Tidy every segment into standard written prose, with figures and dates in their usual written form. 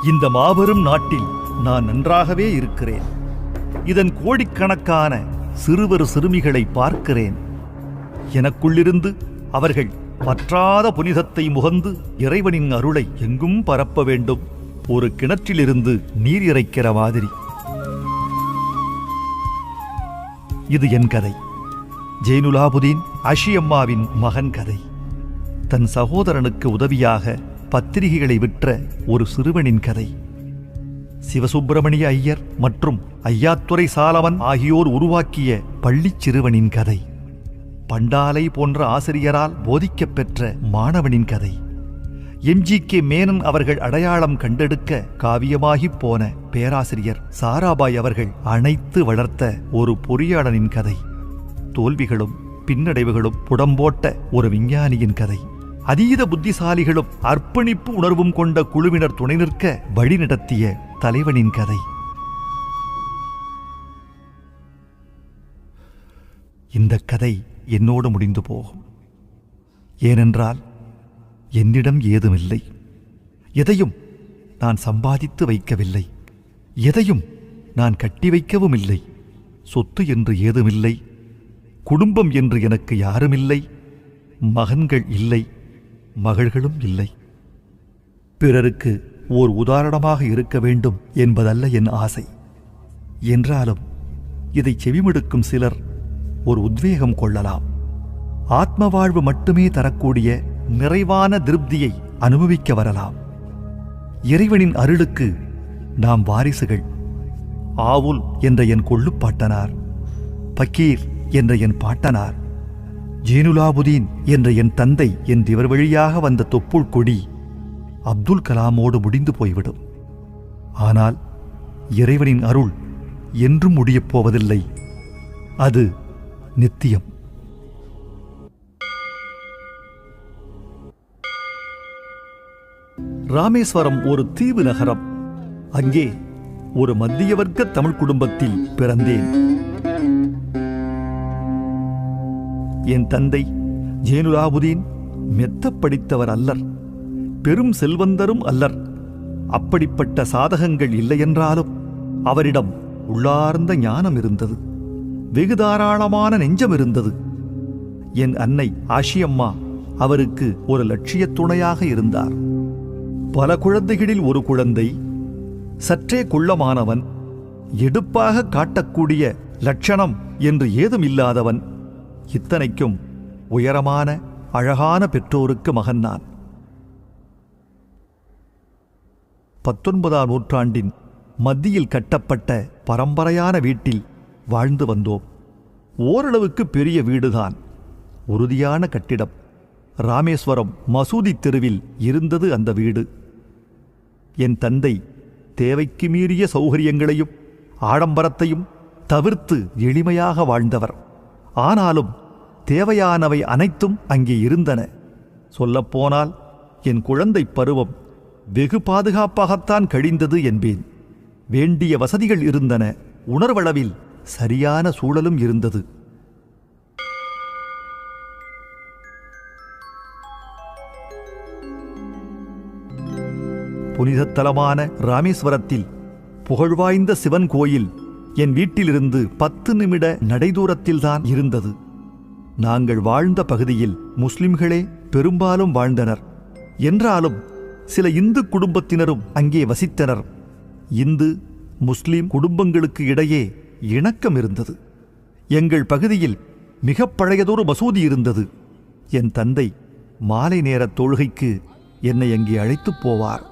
இந்த மாபெரும் நாட்டில் நான் நன்றாகவே இருக்கிறேன். இதன் கோடிக்கணக்கான சிறுவர் சிறுமிகளை பார்க்கிறேன். எனக்குள்ளிருந்து அவர்கள் பற்றாத புனிதத்தை முகந்து இறைவனின் அருளை எங்கும் பரப்ப வேண்டும். ஒரு கிணற்றிலிருந்து நீர் இறைக்கிற மாதிரி. இது என் கதை. ஜெய்னுலாபுதீன் அஷியம்மாவின் மகன் கதை. தன் சகோதரனுக்கு உதவியாக பத்திரிகைகளை விற்ற ஒரு சிறுவனின் கதை. சிவசுப்பிரமணிய ஐயர் மற்றும் ஐயாத்துரை சாலவன் ஆகியோர் உருவாக்கிய பள்ளிச் சிறுவனின் கதை. பண்டாலை போன்ற ஆசிரியரால் போதிக்கப் பெற்ற மாணவனின் கதை. MGK மேனன் அவர்கள் அடையாளம் கண்டெடுக்க காவியமாகிப் போன பேராசிரியர் சாராபாய் அவர்கள் அணைத்து வளர்த்த ஒரு பொறியாளனின் கதை. தோல்விகளும் பின்னடைவுகளும் புடம்போட்ட ஒரு விஞ்ஞானியின் கதை. அதீத புத்திசாலிகளும் அர்ப்பணிப்பு உணர்வும் கொண்ட குழுவினர் துணை நிற்க வழிநடத்திய தலைவனின் கதை. இந்த கதை என்னோடு முடிந்து போகும். ஏனென்றால் என்னிடம் ஏதுமில்லை. எதையும் நான் சம்பாதித்து வைக்கவில்லை. எதையும் நான் கட்டி வைக்கவும் இல்லை. சொத்து என்று ஏதுமில்லை. குடும்பம் என்று எனக்கு யாருமில்லை. மகன்கள் இல்லை, மகள்களும் இல்லை. பிறருக்கு ஓர் உதாரணமாக இருக்க வேண்டும் என்பதல்ல என் ஆசை. என்றாலும் இதை செவிமடுக்கும் சிலர் ஒரு உத்வேகம் கொள்ளலாம். ஆத்ம வாழ்வு மட்டுமே தரக்கூடிய நிறைவான திருப்தியை அனுபவிக்க வரலாம். இறைவனின் அருளுக்கு நாம் வாரிசுகள். ஆவுல் என்ற என் கொள்ளுப்பாட்டனார், பக்கீர் என்ற என் பாட்டனார், ஜெய்னுலாபுதீன் என்ற என் தந்தை என் இவர் வழியாக வந்த தொப்புள் கொடி அப்துல் கலாமோடு முடிந்து போய்விடும். ஆனால் இறைவனின் அருள் என்றும் முடியப் போவதில்லை. அது நித்தியம். ராமேஸ்வரம் ஒரு தீவு நகரம். அங்கே ஒரு மத்திய வர்க்க தமிழ் குடும்பத்தில் பிறந்தேன். என் தந்தை ஜெய்னுலாபுதீன் மெத்த படித்தவர் அல்லர், பெரும் செல்வந்தரும் அல்லர். அப்படிப்பட்ட சாதகங்கள் இல்லையென்றாலும் அவரிடம் உள்ளார்ந்த ஞானம் இருந்தது. வெகு தாராளமான நெஞ்சம் இருந்தது. என் அன்னை ஆஷியம்மா அவருக்கு ஒரு லட்சிய துணையாக இருந்தார். பல குழந்தைகளில் ஒரு குழந்தை, சற்றே குள்ளமானவன், எடுப்பாக காட்டக்கூடிய லட்சணம் என்று ஏதும் இல்லாதவன். இத்தனைக்கும் உயரமான அழகான பெற்றோருக்கு மகன் நான். 19ஆம் நூற்றாண்டின் மத்தியில் கட்டப்பட்ட பரம்பரையான வீட்டில் வாழ்ந்து வந்தோம். ஓரளவுக்கு பெரிய வீடுதான், உறுதியான கட்டிடம். ராமேஸ்வரம் மசூதி தெருவில் இருந்தது அந்த வீடு. என் தந்தை தேவைக்கு மீறிய சௌகரியங்களையும் ஆடம்பரத்தையும் தவிர்த்து எளிமையாக வாழ்ந்தவர். ஆனாலும் தேவையானவை அனைத்தும் அங்கே இருந்தன. சொல்லப்போனால் என் குழந்தை பருவம் வெகு பாதுகாப்பாகத்தான் கழிந்தது என்பேன். வேண்டிய வசதிகள் இருந்தன. உணர்வளவில் சரியான சூழலும் இருந்தது. புனிதத்தலமான ராமேஸ்வரத்தில் புகழ்வாய்ந்த சிவன் கோயில் என் வீட்டிலிருந்து 10 நிமிட நடைதூரத்தில்தான் இருந்தது. நாங்கள் வாழ்ந்த பகுதியில் முஸ்லிம்களே பெரும்பாலும் வாழ்ந்தனர். என்றாலும் சில இந்து குடும்பத்தினரும் அங்கே வசித்தனர். இந்து முஸ்லிம் குடும்பங்களுக்கு இடையே இணக்கம் இருந்தது. எங்கள் பகுதியில் மிக பழையதொரு மசூதி இருந்தது. என் தந்தை மாலை நேர தொழுகைக்கு என்னை அங்கே அழைத்துப் போவார்.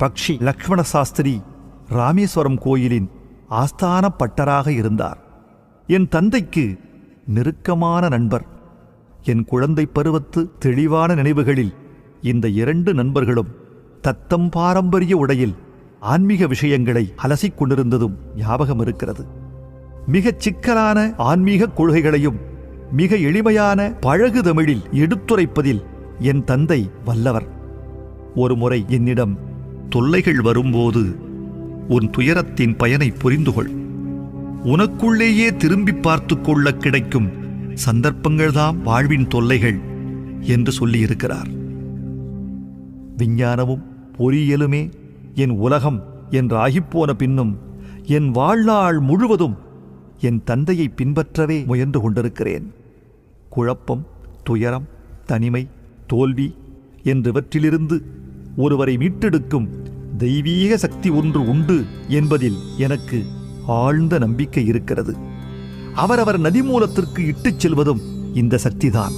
பக்ஷி லக்ஷ்மண சாஸ்திரி ராமேஸ்வரம் கோயிலின் ஆஸ்தான பட்டராக இருந்தார். என் தந்தைக்கு நெருக்கமான நண்பர். என் குழந்தை பருவத்து தெளிவான நினைவுகளில் இந்த 2 நண்பர்களும் தத்தம் பாரம்பரிய உடையில் ஆன்மீக விஷயங்களை அலசிக் கொண்டிருந்ததும் ஞாபகம் இருக்கிறது. மிகச் சிக்கலான ஆன்மீக கொள்கைகளையும் மிக எளிமையான பழகு தமிழில் எடுத்துரைப்பதில் என் தந்தை வல்லவர். ஒருமுறை என்னிடம் தொல்லைகள் வரும்போது உன் துயரத்தின் பயனை புரிந்து கொள். உனக்குள்ளேயே திரும்பி பார்த்து கொள்ள கிடைக்கும் சந்தர்ப்பங்கள்தான் வாழ்வின் தொல்லைகள் என்று சொல்லியிருக்கிறார். விஞ்ஞானமும் பொறியியலுமே என் உலகம் என்றாகிப்போன பின்னும் என் வாழ்நாள் முழுவதும் என் தந்தையை பின்பற்றவே முயன்று கொண்டிருக்கிறேன். குழப்பம், துயரம், தனிமை, தோல்வி என்றவற்றிலிருந்து ஒருவரை மீட்டெடுக்கும் தெய்வீக சக்தி ஒன்று உண்டு என்பதில் எனக்கு ஆழ்ந்த நம்பிக்கை இருக்கிறது. அவரவர் நதி மூலத்திற்கு இட்டுச் செல்வதும் இந்த சக்திதான்.